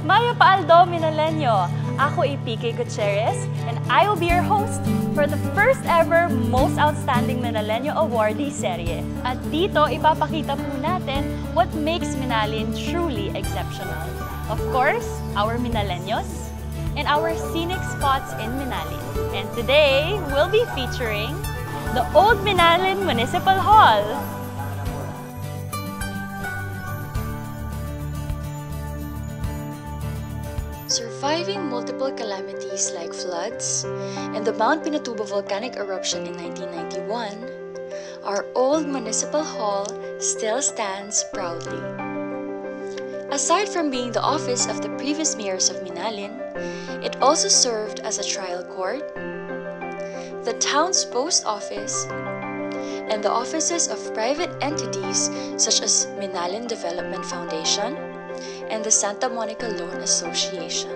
Maya Paaldo, Minalenyo. Ako ay PK Gutierrez, and I will be your host for the first ever Most Outstanding Minalenyo Awardee serye. At dito, ipapakita po natin what makes Minalin truly exceptional. Of course, our Minalenyos and our scenic spots in Minalin. And today, we'll be featuring the Old Minalin Municipal Hall. Surviving multiple calamities like floods and the Mount Pinatubo volcanic eruption in 1991, our old municipal hall still stands proudly. Aside from being the office of the previous mayors of Minalin, it also served as a trial court, the town's post office, and the offices of private entities such as Minalin Development Foundation and the Santa Monica Loan Association.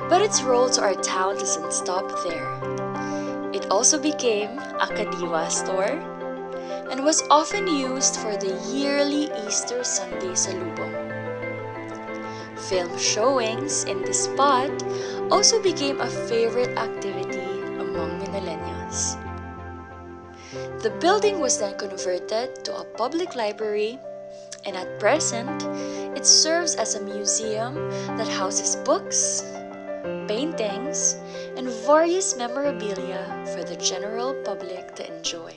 But its role to our town doesn't stop there. It also became a Kadiwa store and was often used for the yearly Easter Sunday Salubong. Film showings in this spot also became a favorite activity among Minalenyos. The building was then converted to a public library, and at present, it serves as a museum that houses books, paintings, and various memorabilia for the general public to enjoy.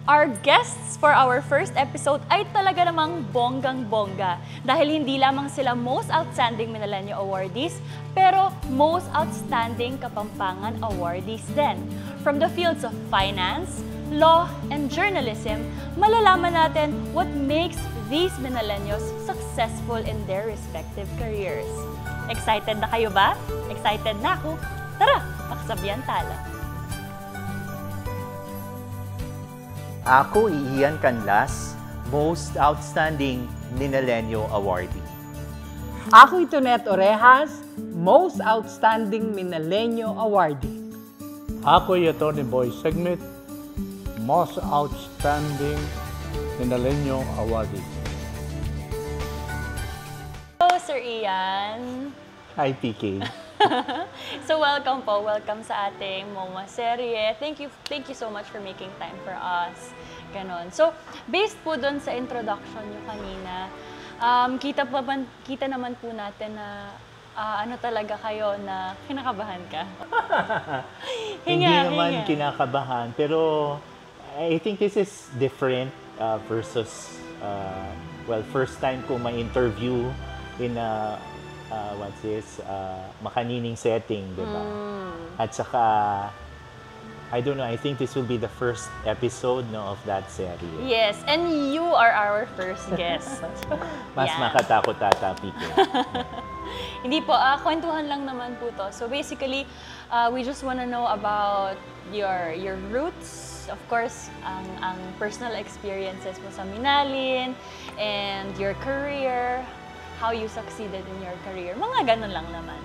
Our guests for our first episode ay talaga namang bonggang-bongga dahil hindi lamang sila Most Outstanding Minalenyo Awardees, pero Most Outstanding Kapampangan Awardees din. From the fields of finance, law, and journalism, malalaman natin what makes these Minalenyos successful in their respective careers. Excited na kayo ba? Excited na ako? Tara, makasabyan tala! Ako, Ian Canlas, Most Outstanding Minalenyo Awardee. Ako, Itonet Orejas, Most Outstanding Minalenyo Awardee. Ako, Tony Boy Segmet, Most Outstanding Minalenyo Awardee. Hello, Sir Ian. Hi, PK. So welcome po. Welcome sa ating MOMA serye. Thank you so much for making time for us. Ganon. So, based po dun sa introduction nyo kanina, kita naman po natin na ano talaga kayo na kinakabahan ka. Hindi naman kinakabahan, pero I think this is different versus, well, first time ko ma-interview in a what's this, makanining setting, diba? At saka, I don't know, I think this will be the first episode of that series. Yes, and you are our first guest. Mas makatakot ata, PK. Hindi po, kwentuhan lang naman po to. So basically, we just want to know about your roots, of course, ang personal experiences mo sa Minalin, and your career, how you succeeded in your career. Mga ganun lang naman.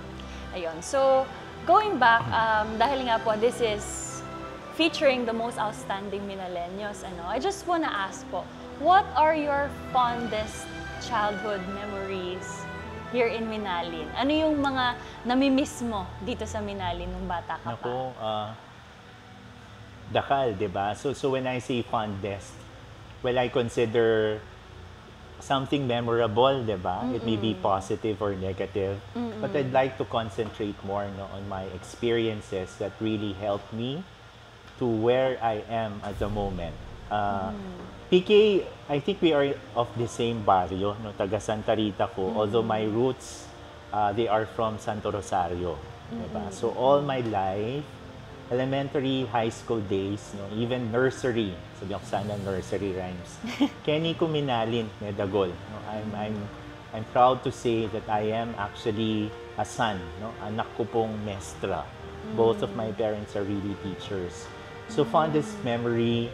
Ayun. So, going back, dahil nga po, this is featuring the Most Outstanding Minalenyos. I just wanna ask po, what are your fondest childhood memories here in Minalin? Ano yung mga namimiss mo dito sa Minalin nung bata ka pa? Ako, dakal, diba? So when I say fondest, well, I consider something memorable, diba? It may be positive or negative, but I'd like to concentrate more on my experiences that really helped me to where I am at the moment. PK, I think we are of the same barrio, taga Santa Rita ko, although my roots, they are from Santo Rosario, diba? So all my life, elementary, high school days, even nursery, sabi ko sana nursery rhymes. Kenny ko Minalin, Medagol. I'm proud to say that I am actually a son, anak ko pong mestra. Both of my parents are really teachers. So fondest memory,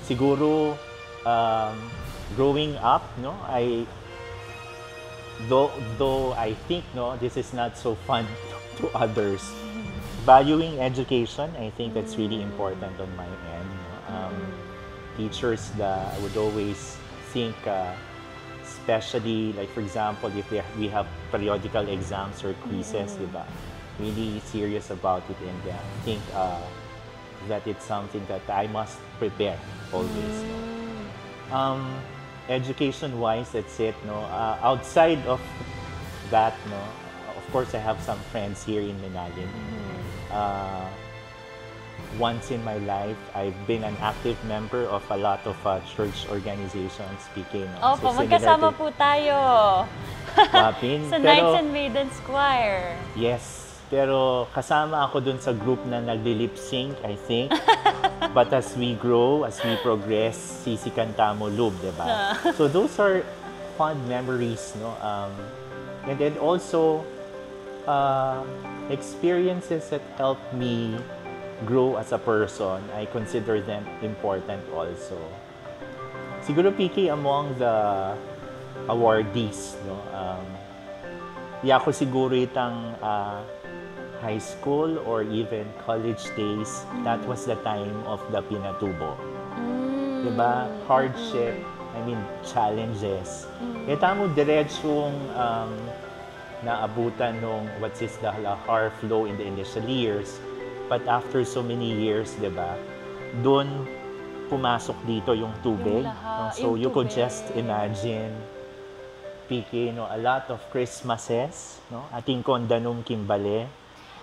siguro growing up, though I think this is not so fun to others. Valuing education, I think that's really important on my end. Teachers that I would always think especially, like for example, if we have periodical exams or quizzes, di ba? Really serious about it, and I think that it's something that I must prepare always. Education-wise, that's it. No, outside of that, no, of course, I have some friends here in Manalin. Once in my life, I've been an active member of a lot of church organizations, speaking. Opo, magkasama po tayo. Wapin. Sa Knights and Maidens Choir. Yes, pero kasama ako dun sa group na nagli-lip sync, I think. But as we grow, as we progress, sisikanta mo lube, diba? So those are fond memories, no? And then also, experiences that helped me grow as a person, I consider them important also. Siguro, PK, among the awardees, no? Ako siguro itang high school or even college days, that was the time of the Pinatubo. Diba? Hardship, I mean, challenges. Kita mo, diretsong naabutan nung what's this, the Lahar flow in the initial years. But after so many years, di ba, doon pumasok dito yung tubig. No? So you could just imagine, PK, no, a lot of Christmases, no? Ating kondanum kimbale.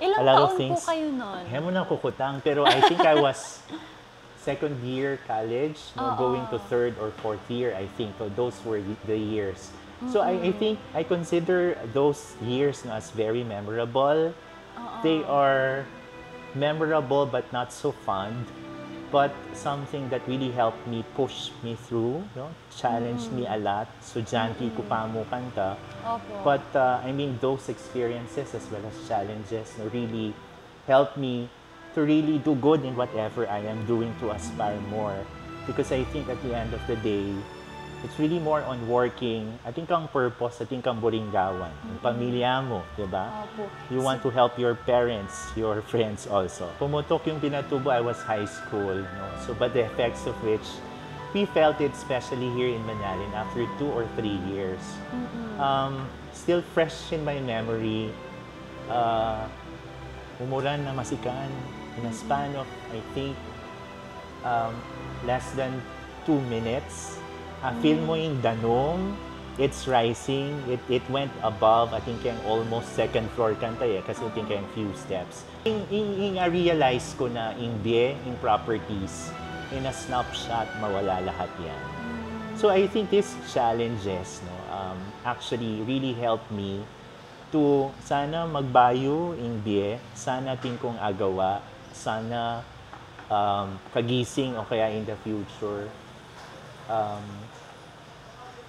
Ilang a lot taon of things. po kayo nun? Hemo na kukutang, pero I think I was second year college, no, going to third or fourth year, I think. So those were the years. So I think I consider those years, no, as very memorable. They are memorable but not so fun, but something that really helped me push me through, no? Challenged me a lot. So janti ko pa mo kanta. But I mean, those experiences as well as challenges, no, really helped me to really do good in whatever I am doing, to aspire more. Because I think at the end of the day, it's really more on working. I think ang purpose, I think ang buringgawan. Yung pamilya mo, di ba? You want to help your parents, your friends also. Pumutok yung Pinatubo, I was high school. No? So, but the effects of which, we felt it especially here in Manalin after 2 or 3 years. Still fresh in my memory. Umuran na masikan in a span of, I think, less than 2 minutes. Feel mo yung danong, it's rising, it went above, I think yung almost second floor kanta kasi I think yung few steps. I-realize ko na yung properties, in a snapshot, mawala lahat yan. So I think these challenges, no, actually really helped me to sana magbayo yung sana tingkong agawa, sana kagising o kaya in the future.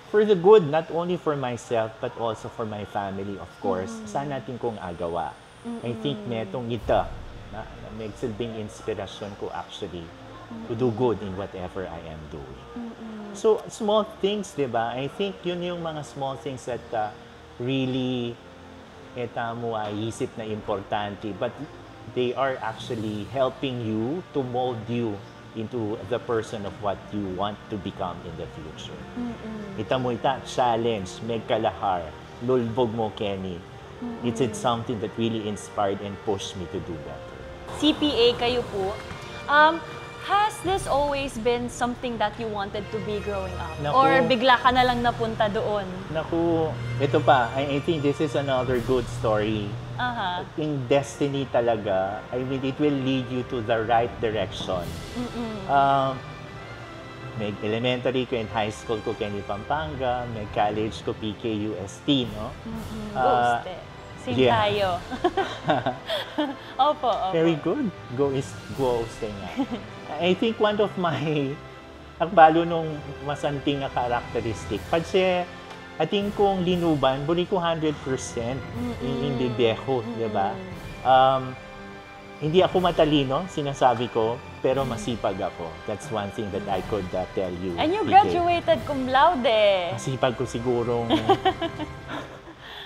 For the good, not only for myself, but also for my family, of course. Saan natin kong agawa. I think netong ita, na may silbing inspirasyon ko actually to do good in whatever I am doing. So, small things, di ba? I think yun yung mga small things that really mo ay isip na importante, but they are actually helping you to mold you into the person of what you want to become in the future. Ita mo challenge, Megkalahar, lulbog mo Kenny. It's something that really inspired and pushed me to do better. CPA kayo po. Has this always been something that you wanted to be growing up? Naku. Or bigla ka na lang napunta doon? Naku, ito pa, I think this is another good story. In destiny talaga, I mean, it will lead you to the right direction. May elementary ko and high school ko Kenny Pampanga, may college ko PKUST, no? Same tayo. Opo. Very good. Go stay nga. I think one of my akbalo nung masanting nga characteristic, padse ating kong linuban, buli ko 100% in bibeho, di ba? Hindi ako matalino, sinasabi ko, pero masipag ako. That's one thing that I could tell you. And you PK. graduated cum laude. Masipag ko sigurong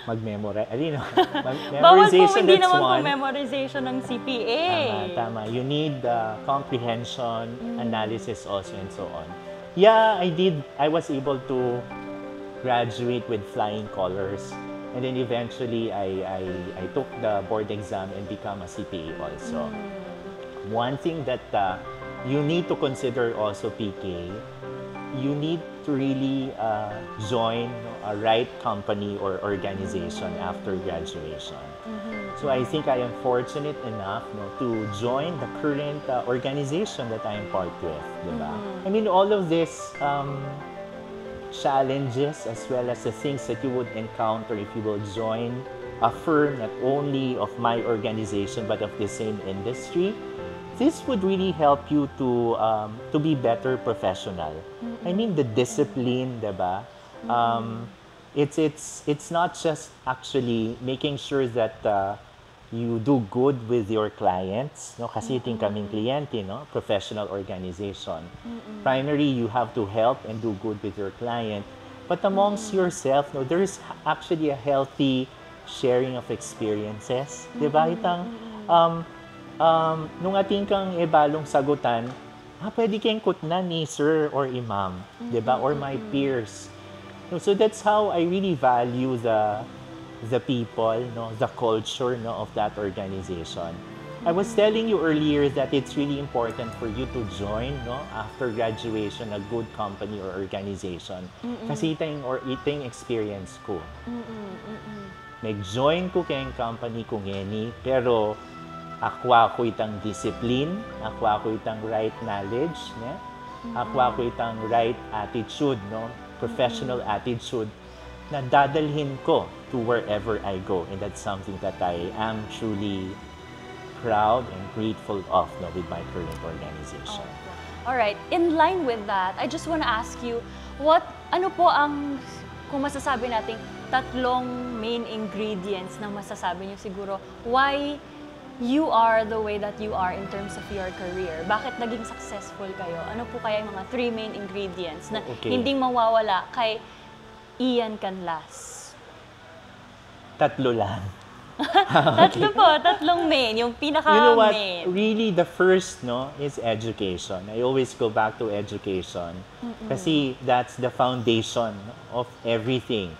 mag-memorize. Bawal po Memorization, hindi that's naman one. po memorization ng CPA. Tama. You need comprehension, analysis also, and so on. Yeah, I was able to graduate with flying colors. And then eventually, I took the board exam and become a CPA also. One thing that you need to consider also, PK, you need to really join a right company or organization after graduation. So I think I am fortunate enough to join the current organization that I am part with. Diba? I mean, all of this challenges as well as the things that you would encounter if you will join a firm not only of my organization but of the same industry, this would really help you to be better professional. I mean, the discipline, diba? It's not just actually making sure that you do good with your clients, no? Kasi ting kaming kliyente, no? Professional organization. Primarily, you have to help and do good with your client. But amongst yourself, no, there's actually a healthy sharing of experiences. Diba? Itang, nung ating kang ibalong sagutan, pwede kayong kutnan ni sir or imam, diba? Or my peers. So that's how I really value the people, no, the culture, no, of that organization. I was telling you earlier that it's really important for you to join, no, after graduation, a good company or organization. Kasi iting experience ko. Nag-join ko kayong company kung any, pero akwa ko itang discipline, akwa ko itang right knowledge, ne? Akwa ko itang right attitude, no, professional attitude, na dadalhin ko to wherever I go. And that's something that I am truly proud and grateful of, no, with my current organization. All right. In line with that, I just want to ask you, ano po ang, kung masasabi nating tatlong main ingredients na masasabi niyo siguro, why you are the way that you are in terms of your career? Bakit naging successful kayo? Ano po kaya yung mga 3 main ingredients na hindi mawawala kay Ian Canlas? Tatlo lang. Tatlo po, tatlong main, yung pinaka-main. You know what? Really, the first, no, is education. I always go back to education. Kasi that's the foundation of everything.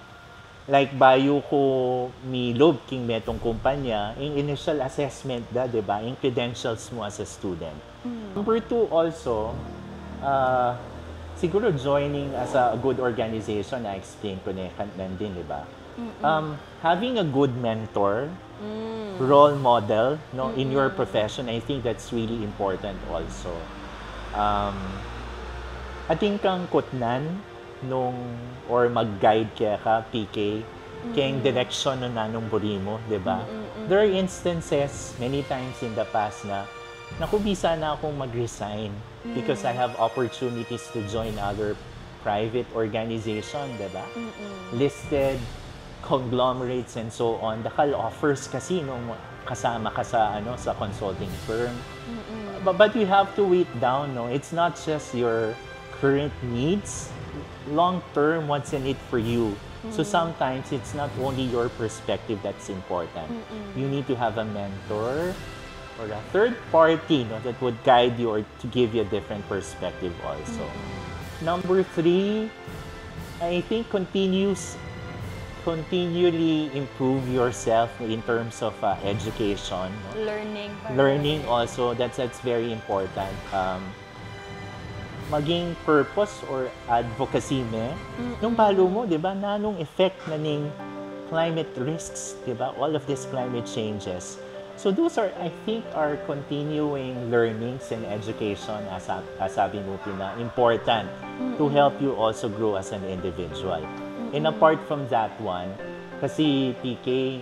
Like, bayo ko milob king metong kumpanya, yung initial assessment da, diba? Yung credentials mo as a student. Number 2 also, siguro joining as a good organization, I explained ko na din, diba? Having a good mentor, role model, no, in your profession, I think that's really important also. Ating kang kutnan or mag-guide kaya ka, PK, kayang direction no nanong buri mo, diba? There are instances, many times in the past na nakubisa na akong mag-resign because I have opportunities to join other private organization, diba? Listed, conglomerates and so on. Dakal offers kasi nung kasama ka sa consulting firm. But you have to wait down, no? It's not just your current needs. Long term, what's in it for you? So sometimes it's not only your perspective that's important. You need to have a mentor or a third party, no, that would guide you or to give you a different perspective also. Number 3, I think continually improve yourself in terms of education. No? Learning also, that's very important. Maging purpose or advocacy nung balo mo, di ba, nanong effect na ning climate risks, di ba, all of these climate changes. So those are, I think, are continuing learnings and education as sabi mo na important to help you also grow as an individual. And apart from that one, kasi PK,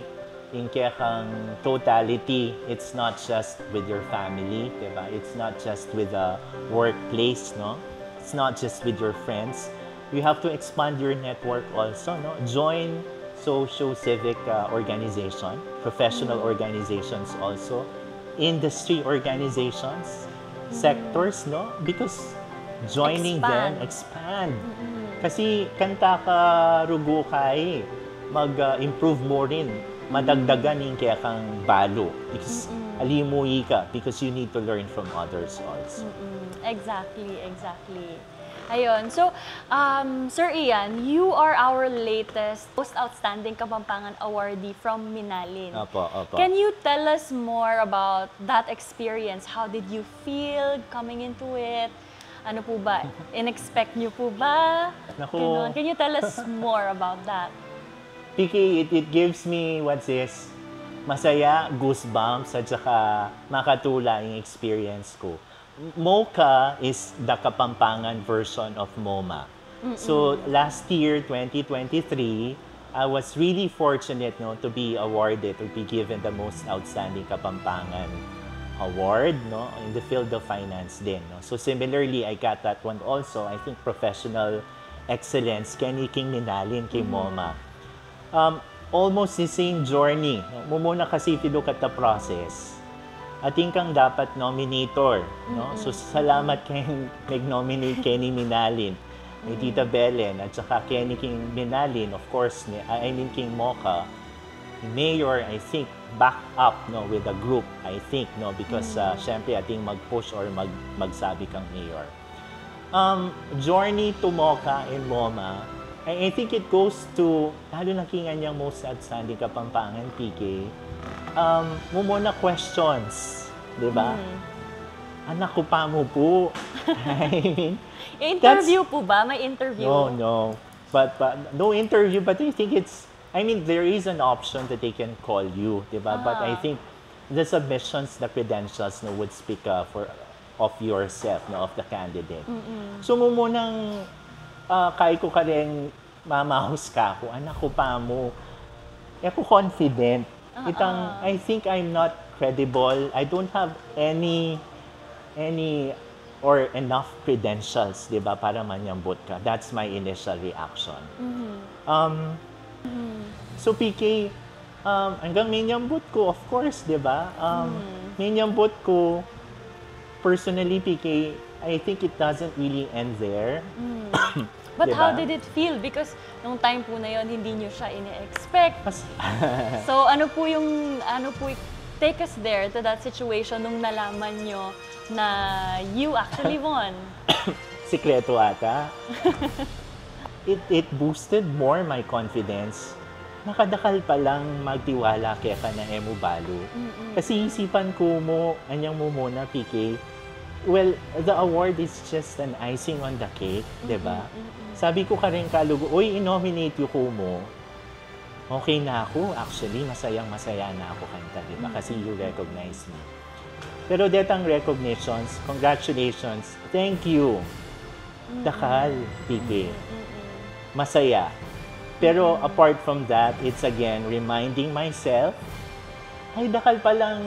in kang totality, it's not just with your family, diba? It's not just with the workplace, no? It's not just with your friends. You have to expand your network also, no? Join socio-civic organization, professional organizations also, industry organizations, sectors, no? Because joining them, expand. Kasi kanta ka rugo kay, mag-improve mo rin. Madagdagan yung kaya kang balo because alimuyi ka because you need to learn from others also. Exactly. Ayun. So, Sir Ian, you are our latest Most Outstanding Kapampangan awardee from Minalin. Opo, opo. Can you tell us more about that experience? How did you feel coming into it? Ano po ba? In-expect niyo po ba? Naku. Ganon. Can you tell us more about that? PK, it gives me, what's this, masaya, goosebumps, at saka makatula yung experience ko. MOCA is the Kapampangan version of MOMA. So last year, 2023, I was really fortunate to be awarded or be given the Most Outstanding Kapampangan Award in the field of finance din. So similarly, I got that one also. I think professional excellence, Kenny King Minalin kay MOMA. Almost the same journey. Muna kasi if you look at the process, ating kang dapat nominator. So, salamat kayong nag-nominate Kenny Minalin, ni Tita Belen, at saka Kenny King Minalin, of course, I mean King MOCA. Mayor, I think, back up with the group, I think, because syempre ating mag-push or magsabi kang mayor. Journey to MOCA and MOMA, I think it goes to, lalo na kingan niyang Most Outstanding Kapampangan, PK, muna questions, di ba? Anak ko pa mo po. I mean, Interview po ba? May interview? no. But no interview, but I think there is an option that they can call you, di ba? But I think the submissions, the credentials would speak of yourself, of the candidate. So munang kaya ko ka rin mamahus ka ako, anak ko pa mo. Ako confident. I think I'm not credible. I don't have any or enough credentials, di ba, para manyambot ka. That's my initial reaction. So PK, hanggang manyambot ko, of course, di ba? Manyambot ko, personally, PK, I think it doesn't really end there. But diba? how did it feel? Because nung time po na yon hindi nyo siya ine-expect. So ano po, take us there to that situation nung nalaman nyo na you actually won? Sikreto ata. It boosted more my confidence. Nakadakal pa lang magtiwala kaya ka na emo balo. Kasi isipan ko mo, anyang mo muna, PK, well, the award is just an icing on the cake, di ba? Sabi ko ka rin kalugo, uy, inominate yung ko mo. Okay na ako. Actually, masayang-masaya na ako kanta, di ba? Kasi you recognize me. Pero detang recognitions, congratulations, thank you. Dakal, PK. Masaya. Pero apart from that, it's again reminding myself, ay, dakal palang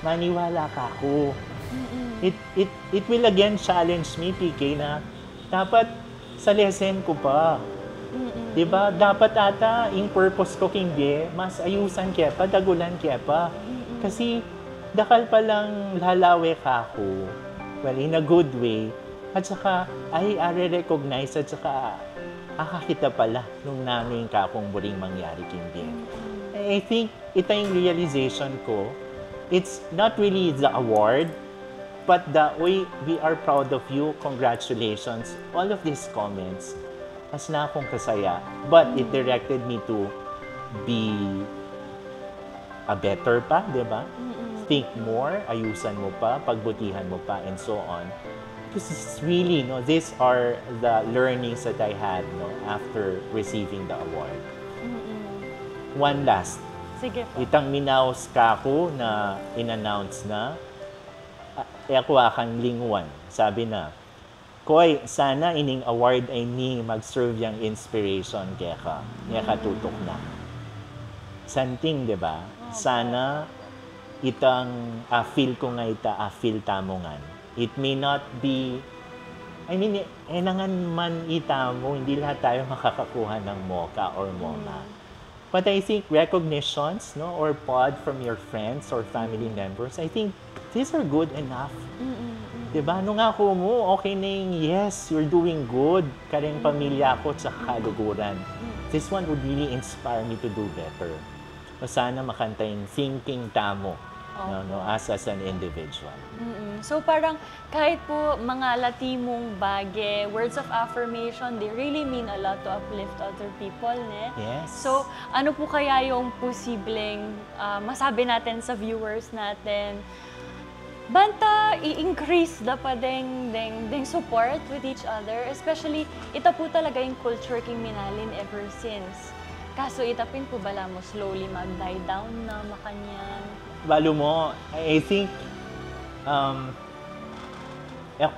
maniwala ka ako. It will again challenge me, PK, na dapat sa lesson ko pa. Diba? Dapat ata, yung purpose ko kindi, mas ayusan kaya pa, dagulan kaya pa. Kasi dakal palang lalawe ka ako. Well, in a good way. At saka, ay, recognize at saka, akakita pala nung namin ka kung muling mangyari kindi. I think, ito yung realization ko. It's not really the award, but we are proud of you, congratulations, all of these comments, mas na akong kasaya. But it directed me to be a better pa, di ba? Think more, ayusan mo pa, pagbutihan mo pa, and so on. Because it's really, these are the learnings that I had after receiving the award. One last. Sige po. Itang minaos ka ako na in-announce na, ako akang lingwan. Sabi na, Koy, sana ining award ay ni mag-serve yung inspiration kaya ka. Kaya ka tutok na. Santing, di ba? Sana itang feel ko nga feel tamongan. It may not be, nangan man itamo, hindi lahat tayo makakakuha ng MOCA or MOMA. But I think recognitions, or pod from your friends or family members, I think these are good enough. Diba? Nung ako mo, okay na yung yes, you're doing good. Karing pamilya ko sa kaluguran. This one would really inspire me to do better. O sana makanta yung thinking tamo. as an individual. So parang kahit po mga latimong bagay, words of affirmation, they really mean a lot to uplift other people, ne? Yes. So ano po kaya yung posibleng masabi natin sa viewers natin, banta i-increase dapat ding support with each other, especially ito po talaga yung culture king minalin ever since. Kaso itapin po bala mo slowly mag-die down na makanyan. Balo mo, I think,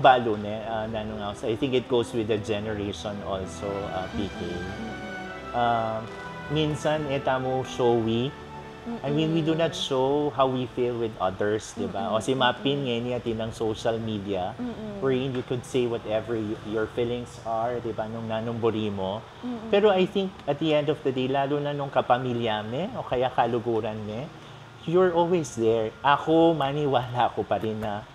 balo ne, I think it goes with the generation also, PK. Minsan, mo showy. I mean, we do not show how we feel with others, di ba? O si mapin ngayon natin ng social media, wherein you could say whatever your feelings are, di ba, nung nanumburi mo. Pero I think, at the end of the day, lalo na nung kapamilya me, o kaya kaluguran me, you're always there. Ako, maniwala ko pa rin na,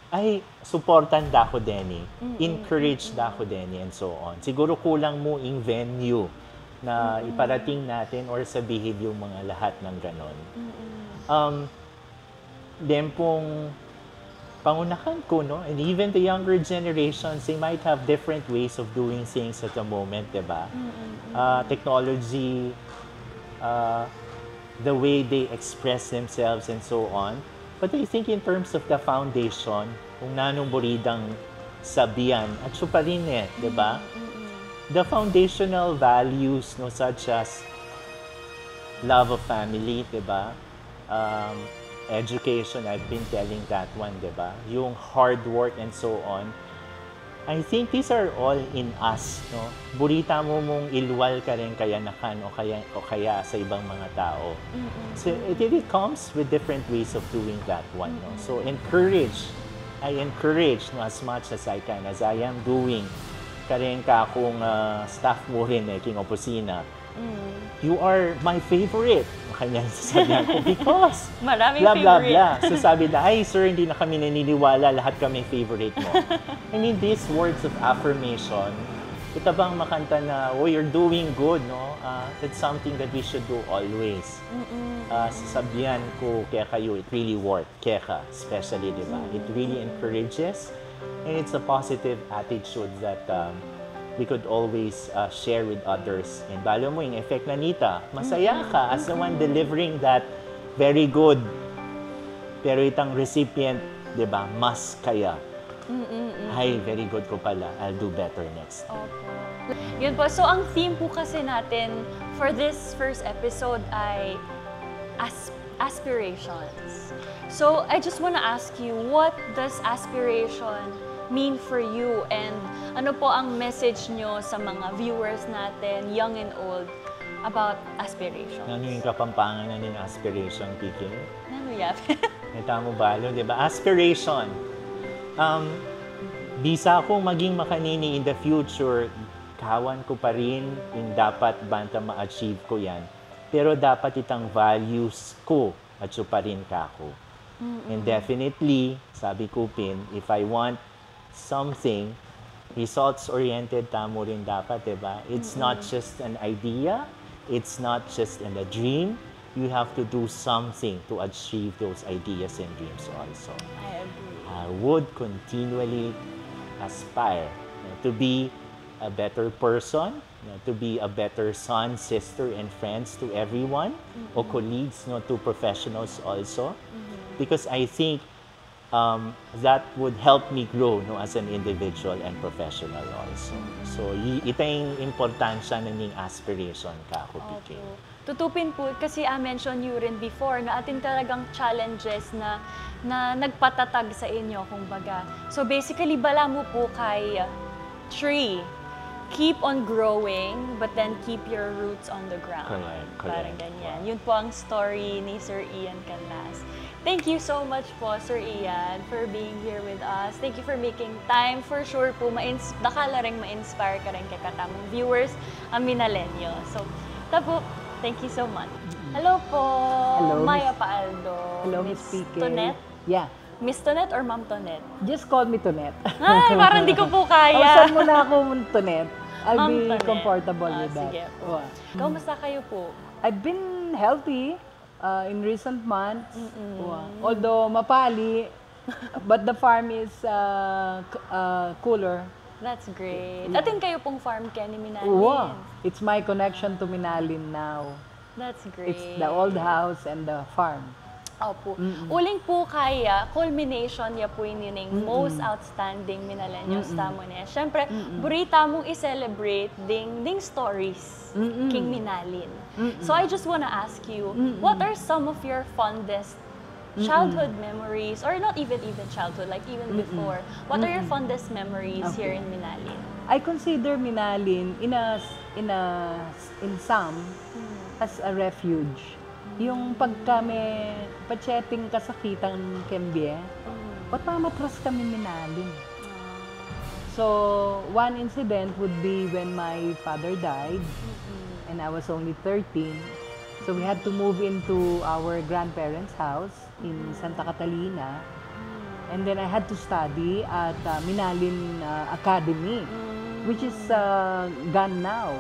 ay, supportan da ko din encourage da ko din and so on. Siguro kulang mo yung venue na iparating natin or sabihin yung mga lahat ng ganon. Then pong pangunahan ko, no? And even the younger generations, they might have different ways of doing things at the moment, diba? Technology, the way they express themselves and so on. But I think in terms of the foundation, kung nanong buridang sabihan, at so pa rin diba? The foundational values, no, such as love of family, diba? Education, I've been telling that one, diba? Yung hard work and so on. I think these are all in us, no? Burita mo mong ilwal ka rin kayanakan o kaya sa ibang mga tao. So it really comes with different ways of doing that one, no? So I encourage, no, as much as I can, as I am doing, karin ka akong staff mo rin, king opisina. You are my favorite. Kanya sasabihan ko, because maraming blah, blah, favorite. blah. So sabi na, ay sir, hindi na kami naniniwala, lahat kami favorite mo. I mean, these words of affirmation, ito bang makanta na, oh, you're doing good, no? That's something that we should do always. Sasabihan ko, kaya kayo, it really worked. Kaya ka, especially, di ba? It really encourages, and it's a positive attitude that we could always share with others. And balo mo yung effect na Nita, masaya ka as the one delivering that very good. Pero itang recipient, di ba, mas kaya. Ay, very good ko pala. I'll do better next time. Opo. Yun po. So, ang theme po kasi natin for this first episode ay aspirations. So, I just wanna ask you, what does aspiration mean for you? And ano po ang message nyo sa mga viewers natin, young and old, about aspirations? Ano yung kapampangan na ng aspiration, PK? Ano yan? Nita mo balo, di ba? Aspiration. Bisa akong maging makanini in the future, kawan ko pa rin yung dapat banta ma-achieve ko yan. Pero dapat itang values ko at so pa rin kako. And definitely, sabi ko Pin, if I want something, results-oriented tamo rin dapat, diba? It's not just an idea, it's not just a dream. You have to do something to achieve those ideas and dreams also. I agree. I would continually aspire to be a better person, to be a better son, sister, and friends to everyone, or colleagues, to professionals also. Because I think that would help me grow as an individual and professional also. So, ito yung importansya ng aspiration ka ako, PK. Tutupin po, kasi I mentioned you rin before, na atin talagang challenges na nagpatatag sa inyo, kumbaga. So basically, bala mo po kay tree. Keep on growing, but then keep your roots on the ground. Correct. Parang ganyan. Yun po ang story ni Sir Ian Canlas. Thank you so much po, Sir Ian, for being here with us. Thank you for making time. For sure po, nakala rin ma-inspire ka rin kay katamang viewers, ang Minalenyo. So, tapo, thank you so much. Hello po, Hello, Maya Paaldo. Hello, Miss PK. Tonet? Yeah. Miss Tonet or Ma'am Tonet? Just call me Tonet. Ay, parang di ko po kaya. Saan mo na ako Tonet? I'll Ma'am be Tonet. comfortable with that. Sige po. Wow. Kamusta kayo po? I've been healthy. in recent months. Although mapali, but the farm is cooler. That's great. Atin kayo pong farm, Kenny Minalin. Wow. It's my connection to Minalin now. That's great. It's the old house and the farm. Opo. Uling po kaya, culmination niya po yun most outstanding Minalenyo tamo niya. Siyempre, burita mong i-celebrate ding stories king Minalin. So I just wanna ask you, what are some of your fondest childhood memories, or not even childhood, like even before, what are your fondest memories here in Minalin? I consider Minalin in some as a refuge. Yung pag kami pachetting kasakitan kembye, mamatras kami Minalin. So, one incident would be when my father died, and I was only 13. So we had to move into our grandparents' house in Santa Catalina. And then I had to study at Minalin Academy, which is gone now.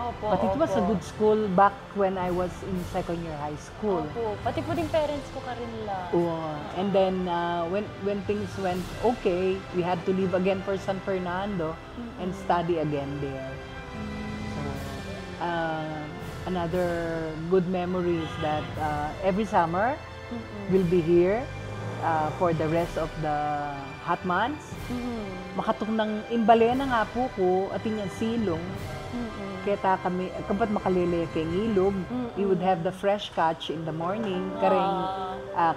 Opo, But it was a good school back when I was in second year high school. Opo. Pati po din parents ko ka rin nila. And then when things went okay, we had to leave again for San Fernando and study again there. So, another good memory is that every summer we'll be here for the rest of the hot months. Makatok ng imbale na nga po ko at yung silong. Kaya kami, kapat makalele kay ngilog, we would have the fresh catch in the morning. Kareng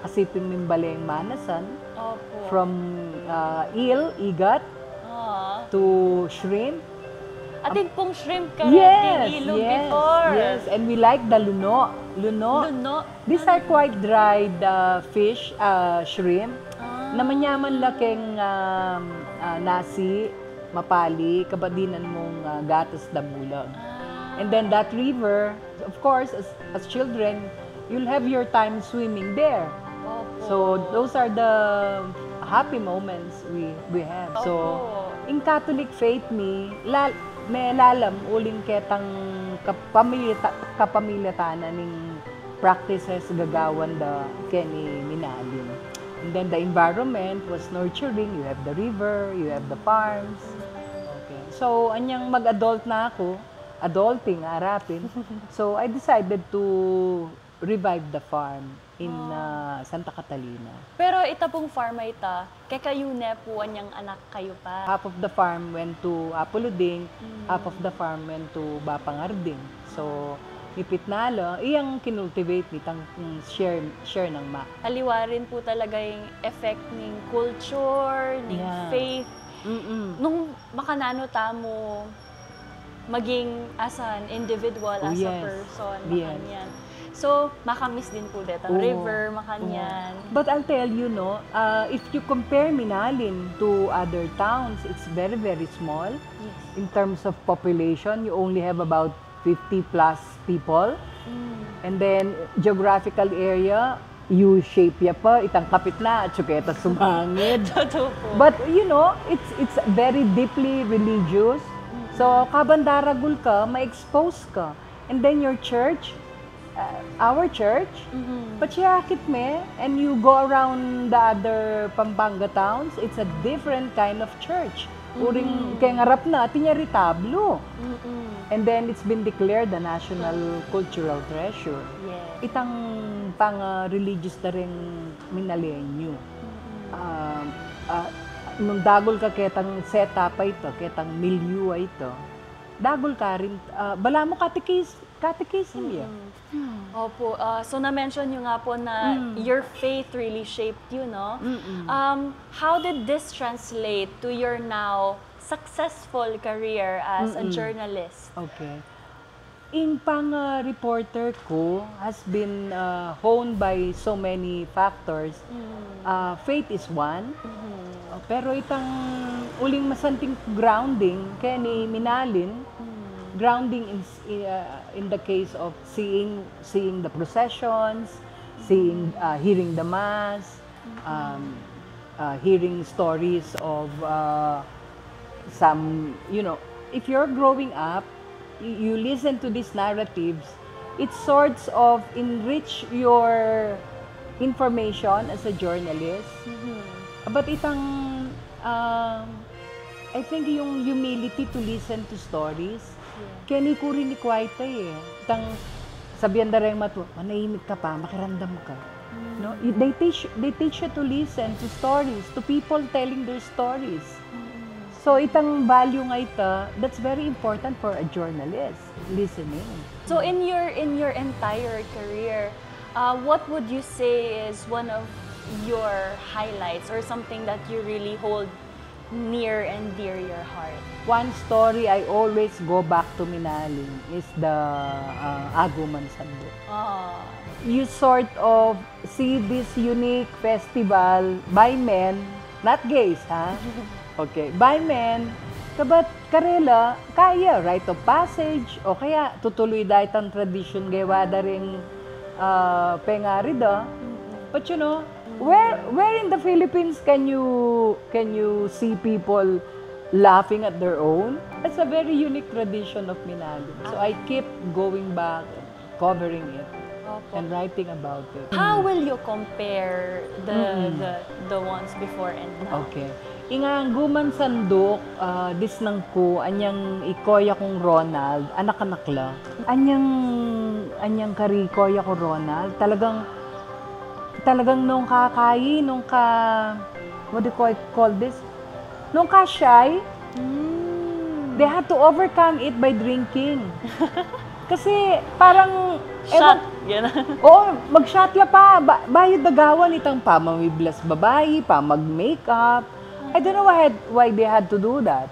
kasiping mimbaleng manasan. Opo. From eel, igat, to shrimp. Atin pong shrimp ka rin ilog before. Yes, and we like the luno. Luno. These are quite dried fish, shrimp. Na manyaman laking nasi, mapali, kabadinan mong gatas damulag. And then that river, of course, as children, you'll have your time swimming there. Opo. So those are the happy moments we have. So in Catholic faith may lalam uling ketang kapamilyatana ning practices gagawan da Kenny Minalin. And then the environment was nurturing. You have the river, you have the farms. Okay. So anyang mag-adult na ako, adulting arapin. So I decided to revive the farm in Santa Catalina. Pero ita pong farm ay ita, kay kayo na po anyang anak kayo pa. Half of the farm went to Apoloding, half of the farm went to Bapangarding. So, ipit nalo, iyang kinultivate nitang share ng ma. Kaliwa rin po talaga yung effect ng culture, ng faith. Nung makanano tamo, maging as an individual, as a person, makanyan. So, makamiss din po dito. River, makanyan. But I'll tell you, no, if you compare Minalin to other towns, it's very, very small. Yes. In terms of population, you only have about 50 plus people. And then, geographical area, U-shape ya pa, itang kapit na, at suketa sumangid. Totoo po. But, you know, it's very deeply religious. So, kabandaragul ka, ma-expose ka. And then your church, our church, patsiyakit me, and you go around the other Pampanga towns, it's a different kind of church. Uring kaya ngarap na, tinya retablo. And then it's been declared the national cultural treasure. Yes. Itang pang-religious na rin Minalenyo. Nung dagol ka ketang setup ito, ketang milieu ito, dagol ka rin, bala mo catechism yan. Opo. So, na-mention nyo nga po na your faith really shaped you, no? How did this translate to your now successful career as a journalist? Okay. In pang-reporter ko has been honed by so many factors. Faith is one. Pero itang uling masanting grounding kaya ni Minalin, grounding in the case of seeing the processions, hearing the mass, hearing stories of some, you know, if you're growing up, you listen to these narratives, it sorts of enrich your information as a journalist. But I think yung humility to listen to stories, kani ko rin ni Kwaita sabihan da rin manahimik ka pa, makiramdam ka. No? They teach you to listen to stories, to people telling their stories. So itang value nga ito, that's very important for a journalist, listening. So in your entire career, what would you say is one of your highlights or something that you really hold near and dear your heart? One story I always go back to Minaling is the Aguman Sandok. You sort of see this unique festival by men, not gays, ha? Okay, by men, kabat karela, kaya rite of passage, o kaya tutuloy dahil ang tradisyon gawa da rin pengari da. But you know, where in the Philippines can you see people laughing at their own? It's a very unique tradition of Minaling. So I keep going back, covering it, and writing about it. How will you compare the ones before and now? Okay. Ingang Guman Sandok, disnang ko, anyang ikoya kong Ronald, anak-anak la. Anyang karikoya ko Ronald, talagang nung what do you call this? Nung ka-shy, they had to overcome it by drinking. Kasi parang Shot, yan. mag-shot la pa. Bayod dagawan itang pamamiblas babae, pa mag-makeup. I don't know why they had to do that.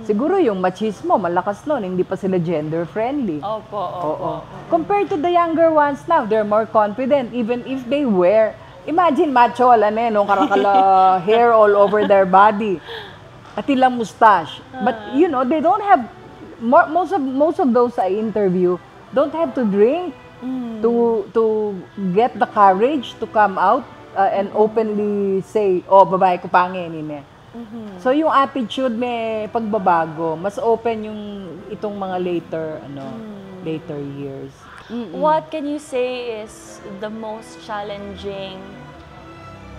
Siguro yung machismo, malakas nun, hindi pa sila gender-friendly. Opo. Compared to the younger ones now, they're more confident. Even if they wear, imagine macho, nung karakala hair all over their body. At ilang mustache. But, you know, they don't have, most of those I interview, don't have to drink to get the courage to come out and openly say, babae ko pangin, So yung attitude may pagbabago, mas open yung itong mga later years. What can you say is the most challenging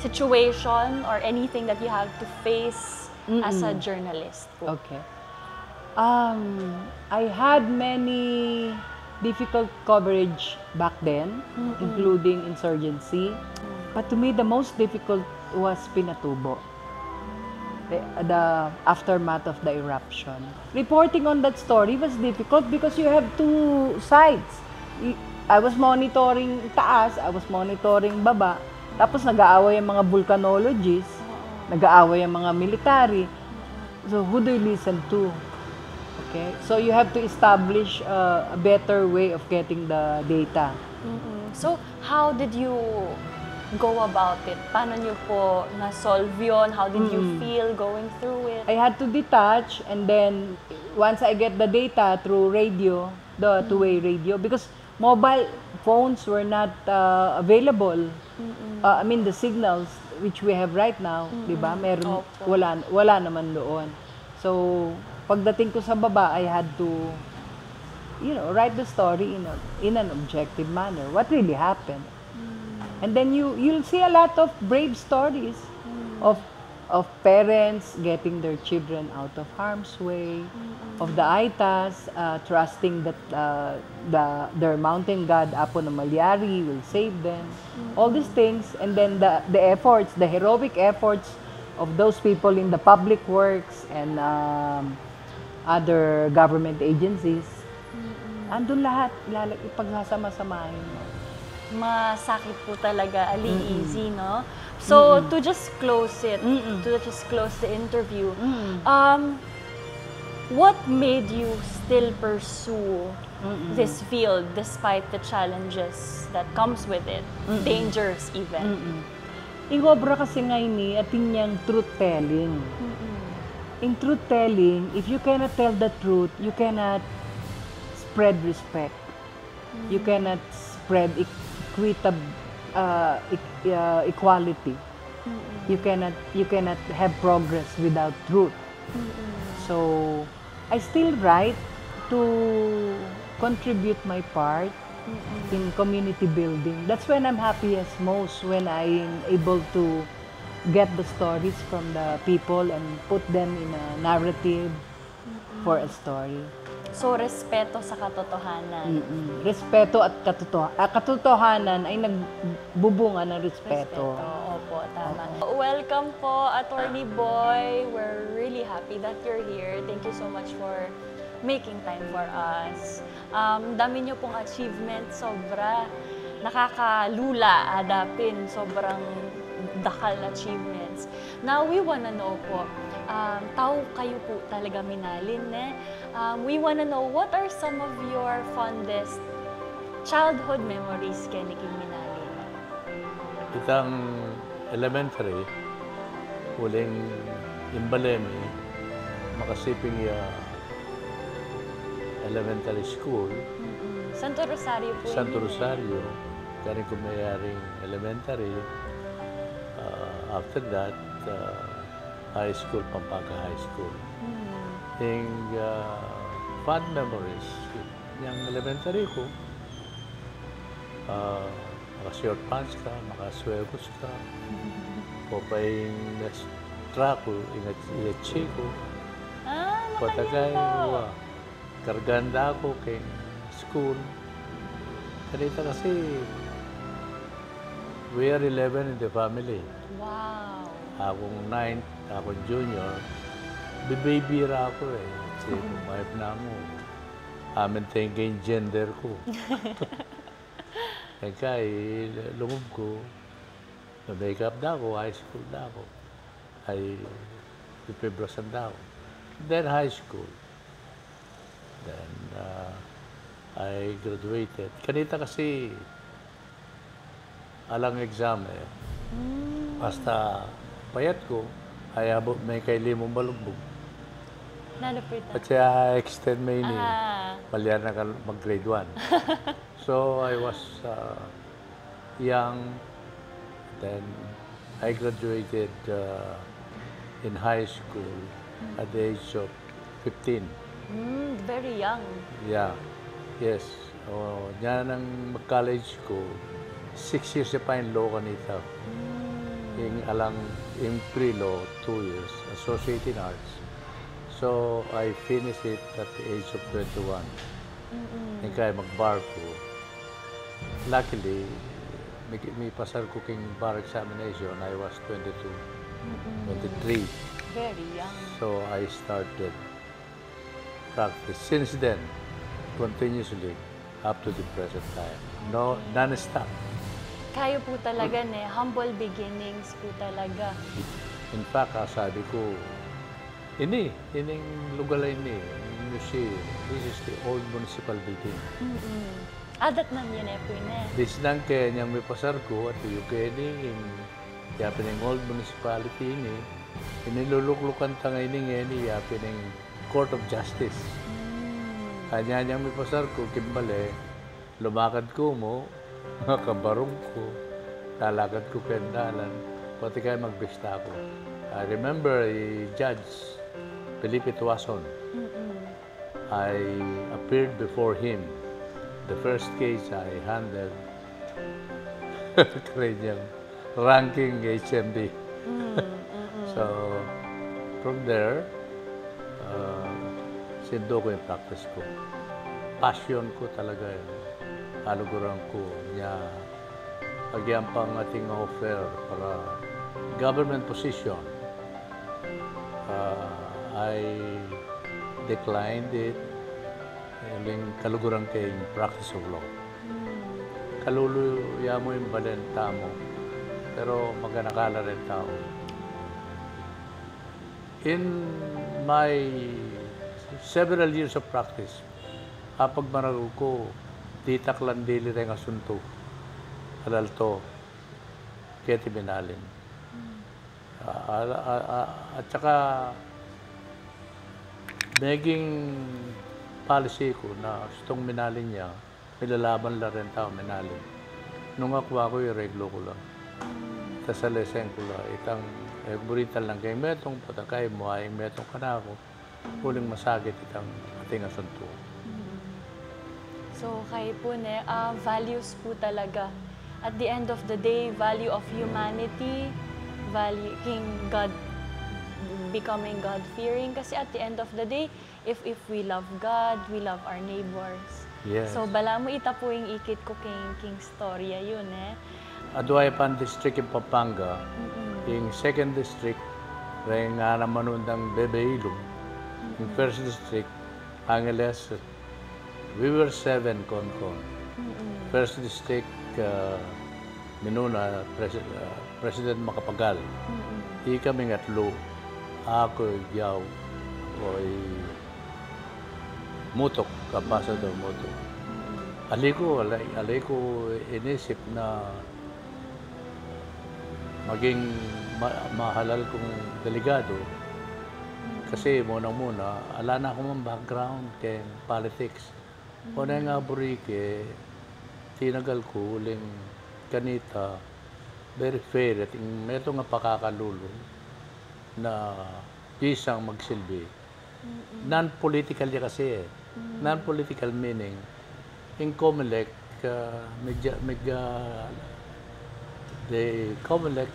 situation or anything that you have to face as a journalist? Okay. I had many difficult coverage back then, including insurgency. But to me, the most difficult was Pinatubo. The aftermath of the eruption. Reporting on that story was difficult because you have two sides. I was monitoring taas, I was monitoring baba. Tapos nag-aaway ang mga volcanologists, nag-aaway ang mga military. So who do you listen to? Okay? So you have to establish a better way of getting the data. So how did you go about it? Paano niyo po na-solve yun? How did you feel going through it? I had to detach, and then once I get the data through radio, the two-way radio, because mobile phones were not available. I mean, the signals which we have right now, di ba? Meron, wala naman doon. So, pagdating ko sa baba, I had to, write the story in an objective manner. What really happened? And then you'll see a lot of brave stories of parents getting their children out of harm's way, of the Aitas trusting that their mountain god Apo na Malyari will save them. All these things, and then the efforts, the heroic efforts of those people in the public works and other government agencies. Andun lahat, ipagsasama-samahin mo. Masakit po talaga, easy, no? So, to just close it, to just close the interview, what made you still pursue this field despite the challenges that comes with it, dangers even? Ingobra kasi ngayon ating niyang truth-telling. In truth-telling, if you cannot tell the truth, you cannot spread respect. You cannot spread equality. You cannot have progress without truth. So I still write to contribute my part in community building. That's when I'm happiest most, when I'm able to get the stories from the people and put them in a narrative for a story. So, respeto sa katotohanan. Respeto at katotohanan ay nagbubunga ng respeto. Opo, tama. Welcome po, Attorney Boy. We're really happy that you're here. Thank you so much for making time for us. Dami niyo pong achievement, sobra nakakalula, adapin, sobrang dakal achievements. Now, we wanna know po, tao kayo po talaga minalin, eh? We wanna know, what are some of your fondest childhood memories kay King Minalin? Itang elementary, huling Imbalemi, Makasiping Elementary School. Santo Rosario po. Santo Rosario, kani ko mayaring elementary. After that, high school, Pampanga High School. Yung fond memories, yung elementary ko, maka-short pants ka, maka-swegus ka, o pa yung traco, yung chico, patagay, karganda ako kay school. Kanita kasi, we are 11 in the family. Wow! Akong 9th, akong junior, bibibira ako eh. Kasi wife na mo. Amin tayong gender ko. Kaya lungog ko, na-makeup na ako, high school na ako. Ay, pipibrasan na ako. Then high school. Then, I graduated. Kanita kasi, alang exam eh. Basta payat ko, ay abot may kay limong balugbog. Nalapit na. At siya extend may ini. Malyan na mag-grade 1. So, I was young. Then, I graduated in high school at the age of 15. Very young. Yeah. Yes. Yan ang mag-college ko. 6 years pa yung law kanita. Yung alang in pre-law, 2 years. Associate in Arts. So, I finished it at the age of 21. Yung kaya mag-bar ko. Luckily, may pasar ko king bar examination. I was 22, 23. Very young. So, I started practice. Since then, continuously, up to the present time. No, non-stop. Kayo po talaga, humble beginnings po talaga. In fact, sabi ko, ining lugar ini, museum. This is the old municipal building. Adat na yun po This nang kaya niyang may pasar ko at yung kaya yung yapin ng old municipality ini, iniluluklukan tangay ini, yapin ng Court of Justice. Kanya niyang may pasar ko, kimbali, lumakad ko mo, kabarong ko, lalakad ko kendalan, pati kayo magbista ko. I remember a judge, Felipe Tuason. I appeared before him. The first case I handled, kanyang ranking HMD. So, from there, sindo ko yung practice ko. Passion ko talaga yun. Aluguran ko niya agyan pang ating offer para government position. I declined it. Yung kaluguran kay practice of law. Kaluluya mo yung balenta mo, pero maganakala rin tao. In my several years of practice, kapag marago ko, titak lang dili rin asunto. Alalto, kaya Minalin. At saka, naging policy ko na gustong Minalin niya, nilalaban lang rin tao Minalin. Nung ako i-reglo ko lang. Tapos sa lesen ko lang, itang buritan lang kayo metong patakay mo, ay metong ka na ako, huling masagit itang ating asunto. So kay po ne, values po talaga. At the end of the day, value of humanity, value God, becoming God-fearing. Kasi at the end of the day, if we love God, we love our neighbors. Yes. So bala mo ita po yung ikit ko king storya yun eh. Aduaypan district in Pampanga, yung second district, rin nga naman undang Bebe-Ilog. Yung first district, Angeles, we were 7 kon-kon. First district, Minuna, President Macapagal. Di kami ngatlo. Ako, Yaw, oy Mutok, Ambassador Mutok. Alay ko inisip na maging mahalal kong delegado. Kasi muna, ala na akong background kay politics. Una nga burike, tinagal ko uling kanita, very fair, at meron nga pakakalulong na pisang magsilbi. Non-political niya kasi eh. Non-political meaning, in Comelec, the Comelec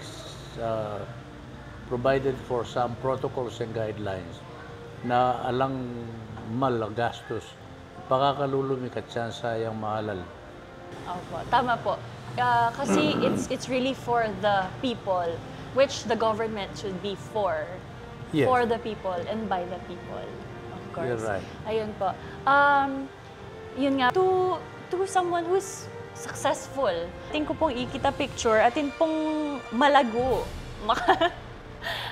provided for some protocols and guidelines na alang malagastos. Pakakalulong ka tsansa yung mahalal. Opo, tama po. Kasi it's really for the people, which the government should be for. Yes. For the people and by the people, of course. You're right. Ayun po. Yun nga, to someone who's successful, atin ko pong ikita picture, atin pong malago.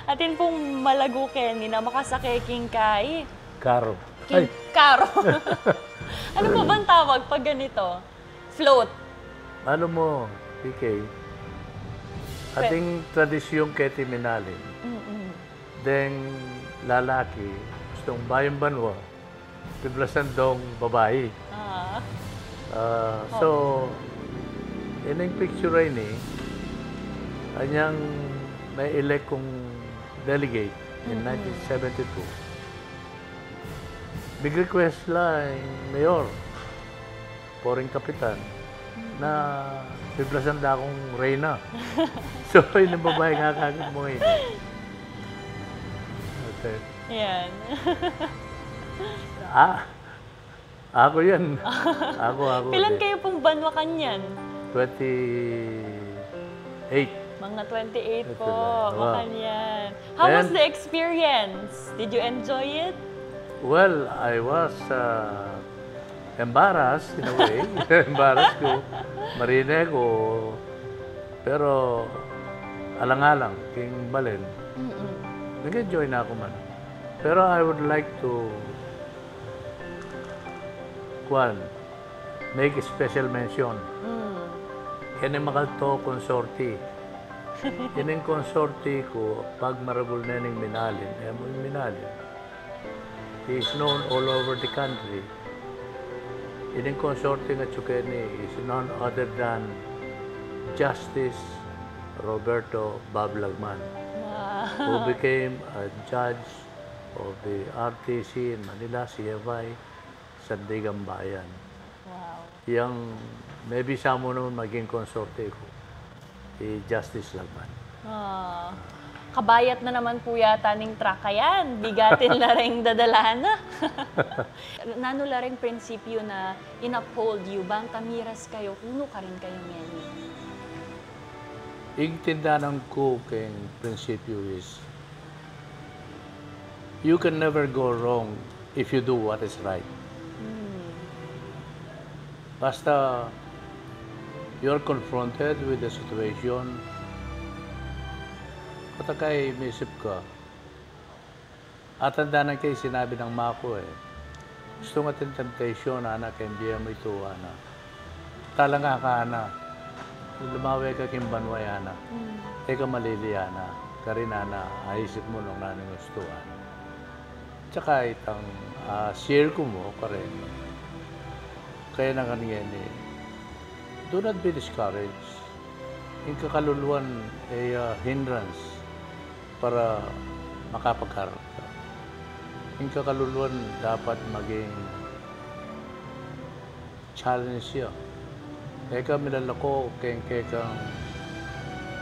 Atin pong malago Kenny na makasakeking kay Karo. King Karo. Ano pa bang tawag pag ganito? Float. Ano mo, PK? Ating tradisyong keti minalin. Deng lalaki, gustong bayang banwa, biblasan dong babae. So, ining picture ay ni, anyang may elect kong delegate in 1972. Big request lang mayor, foreign kapitan, na biblasan da akong reyna. So, yun ang babae nga kagad mo ngayon. Okay. Yan. Ako yan. Ako. Pilan kayo pong banwa kanyan? 28. Mga 28 po, Wow. makanyan. How was the experience? Did you enjoy it? Well, I was embarrassed in a way. Embarrassed ko. Marine ko. Pero alang-alang, king balen. Nag-enjoy na ako man. Pero I would like to make a special mention. Yan ang makalto consorti. Yan ang consorti ko, pag marabol na ng minalin, he is known all over the country. Yan ang consorti nga Chukeni is none other than Justice Roberto Bablagman, who became a judge of the RTC in Manila, CFI, Sandigan Bayan. Wow. Yang maybe sa mo naman maging konsorte ko, si Justice Lagman. Kabayat na naman po yata ning traka yan. Bigatin na rin dadalahan na. Nano la rin prinsipyo na in-uphold you, bang kamiras kayo, kuno ka rin kayo ngeni. Yung tindanan ko kayong prinsipyo is, you can never go wrong if you do what is right. Basta you're confronted with the situation, patakay misip ka. At tandaan kayo sinabi ng mako eh, gusto nga temptation, anak, kaya mo ito, anak. Talanga ka, anak. Lumaway ka kimbanway, anak. Eka malili, anak. Karin, anak, ayisip mo nung naning gustuhan. Tsaka itang share ko mo, karen. Kaya na kanyan eh, do not be discouraged. Yung kakaluluan ay hindrance para makapagharap ka. Yung kakaluluan dapat maging challenge siya. Eka milalako keng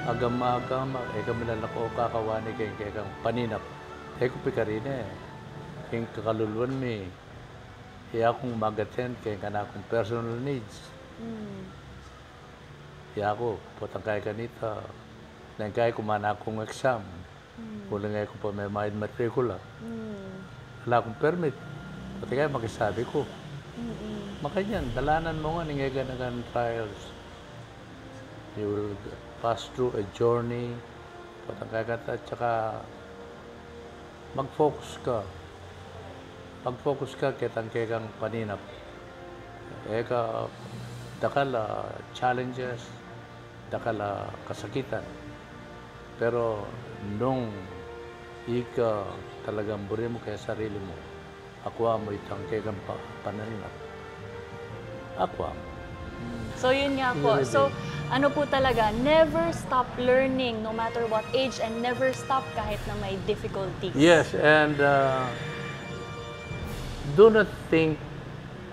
agam-agam, eka milalako kakawani keng paninap. Eko pikarine, keng kakaluluan mi, iya akong magaten keng kanakong personal needs. Iya ako, potangkay kanita, nangkay kumana akong exam. Kulang ako pa may mind matricula. Wala akong permit. Pati kaya makisabi ko. Makanyan, dalanan mo nga nangyagan trials. You will pass through a journey. Patangkay ka at saka mag-focus ka. Mag-focus ka kitangkay kang paninap. Eka, dakala challenges, dakala kasakitan. Pero nung ika talagang buri mo kaya sarili mo, akwa mo itangkay kang paninap. Akwa mo. So yun nga po. So ano po talaga, never stop learning no matter what age and never stop kahit na may difficulties. Yes, and do not think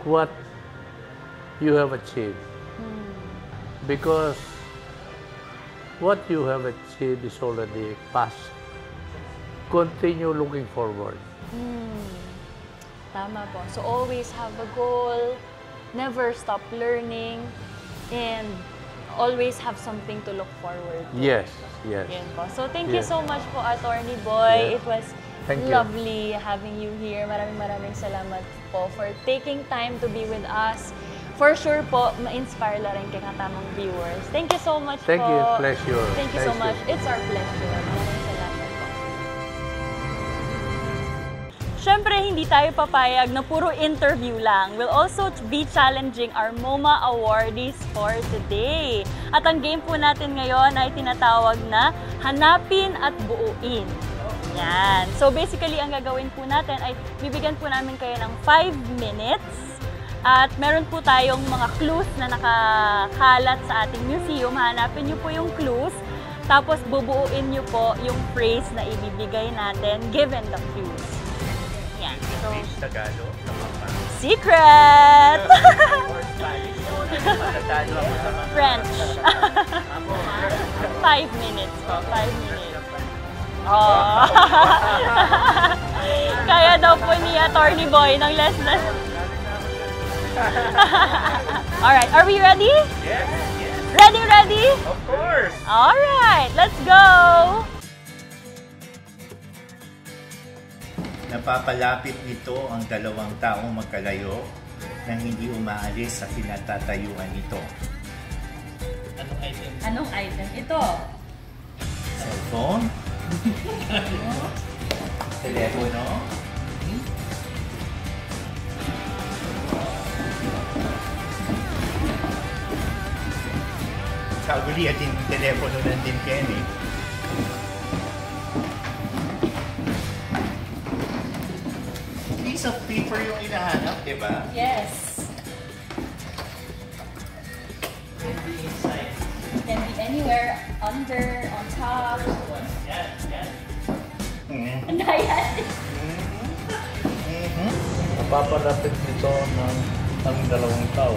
what you have achieved. Because what you have achieved is already past. Continue looking forward. Tama po. So always have a goal, never stop learning, and always have something to look forward to. Yes, yes. Yan po. So thank you so much po, Attorney Boy. Yes. It was Thank you. lovely having you here. Maraming salamat po for taking time to be with us. For sure po, ma-inspire la rin kay katamang viewers. Thank you so much Thank po. you. Pleasure. Thank you so much. It's our pleasure. Maraming salamat po. Siyempre, hindi tayo papayag na puro interview lang. We'll also be challenging our MoMA awardees for today. At ang game po natin ngayon ay tinatawag na Hanapin at Buuin. Yan. So basically, ang gagawin po natin ay bibigyan po namin kayo ng 5 minutes. At meron po tayong mga clues na nakakalat sa ating museum. Hanapin niyo po yung clues. Tapos bubuuin niyo po yung phrase na ibibigay natin given the clues. Yan. So, Tagalog, secret! or Spanish. Tagalog ako sa mga... French. 5 minutes po. 5 minutes. Oh. Kaya daw po ni Attorney Boy ng less than... Alright, are we ready? Yes, yes. Ready? Of course. Alright, let's go! Napapalapit nito ang dalawang taong magkalayo nang hindi umaalis sa kinatatayuan nito. Anong item ito? Cellphone? Telepono? Kaguli at yung telepono ng Tim Kenny. Piece of paper yung hinahanap, di ba? Yes. Can be anywhere, under, on top. Mm. Ayan. Napapalapit nito ng dalawang tao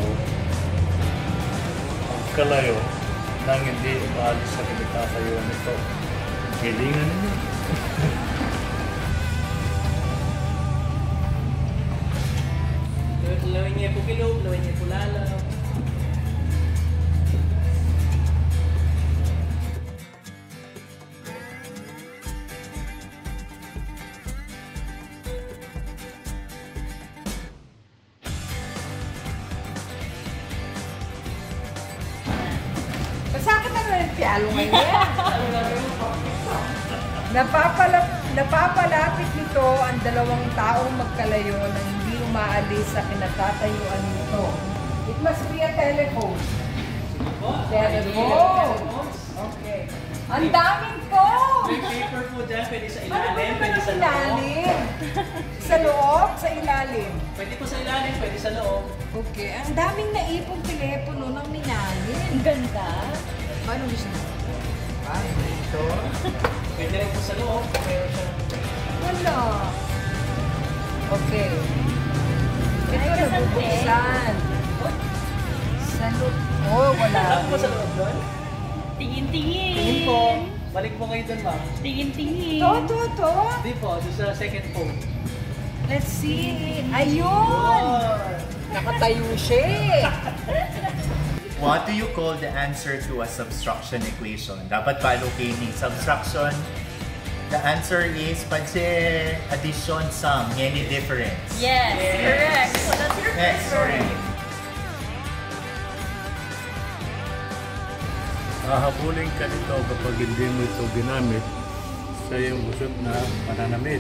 ang kalayo nang hindi umaalis sa kinatatayuan nito. Galingan ninyo. Lawin niya po kilog, lawin niya po lalaw. Masakit na rin piyalo ngayon. Napapalapit nito ang dalawang taong magkalayo na hindi umaalis sa kinatatayuan nito. It must be a telephone. Telephone. Okay. Ang daming phone! May paper po dyan, pwede sa Ano ba ilalim, naman pwede ang sa loob. ilalim? Sa loob, sa ilalim. Pwede po sa ilalim, pwede sa loob. Okay. Ang daming naipong telepono ng minalin. Ang ganda. Paano gusto mo? Pwede rin po sa loob. Meron siyang... Wala. Okay. Ito Ay, na kasante. bubuksan. Sa loob. Oh, wala. Alam po sa loob doon? Tingin-tingin. Tingin po. Balik po kayo doon, ma'am. Tingin-tingin. To. Hindi po, doon sa second phone. Let's see. Ayun! Nakatayo siya eh. What do you call the answer to a subtraction equation? Dapat ba locating subtraction? The answer is padse addition, sum, any difference. Yes, correct. So that's your first Excellent. word. Hahabulin ka nito kapag hindi mo ito ginamit sa iyong busot na pananamit.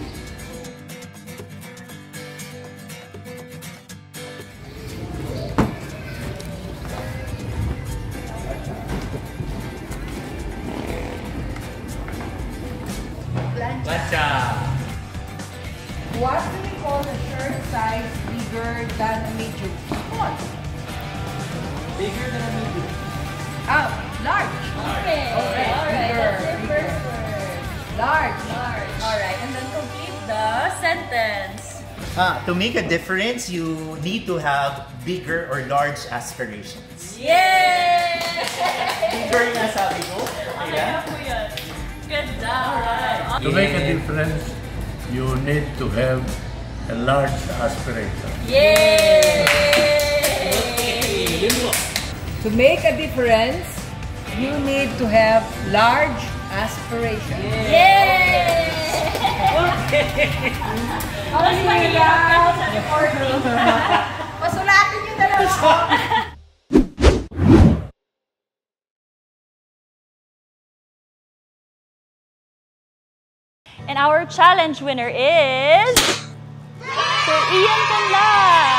Plancha! What do we call a shirt size bigger than a medium? Small. Bigger than a medium. Large. Okay. Okay, Alright, bigger, that's your bigger. first word. Large. Alright, and then complete the sentence. To make a difference, you need to have bigger or large aspirations. Yay! Bigger na sabi ko. Kaya po yun. Good job. To make a difference, you need to have a large aspiration. Yay! To make a difference, you need to have large aspirations. Yay! Mas mahirap sa recording. Pasulatin niyo na lang ako. And our challenge winner is Sir Ian Canlas!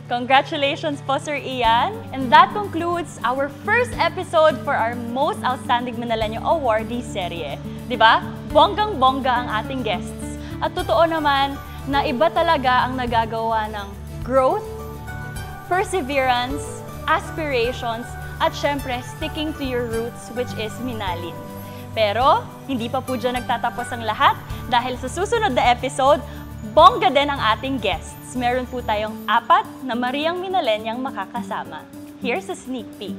Congratulations po, Sir Ian! And that concludes our first episode for our Most Outstanding Manalenyo Awardee serye. Diba? Bonggang-bongga ang ating guests. At totoo naman na iba talaga ang nagagawa ng growth, perseverance, aspirations, at syempre sticking to your roots, which is Minalin. Pero, hindi pa po dyan nagtatapos ang lahat dahil sa susunod na episode, bongga din ang ating guests. Meron po tayong 4 na Mariang Minalenyang makakasama. Here's a sneak peek.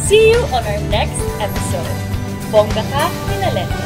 See you on our next episode. Bongga ka, Minalenyang!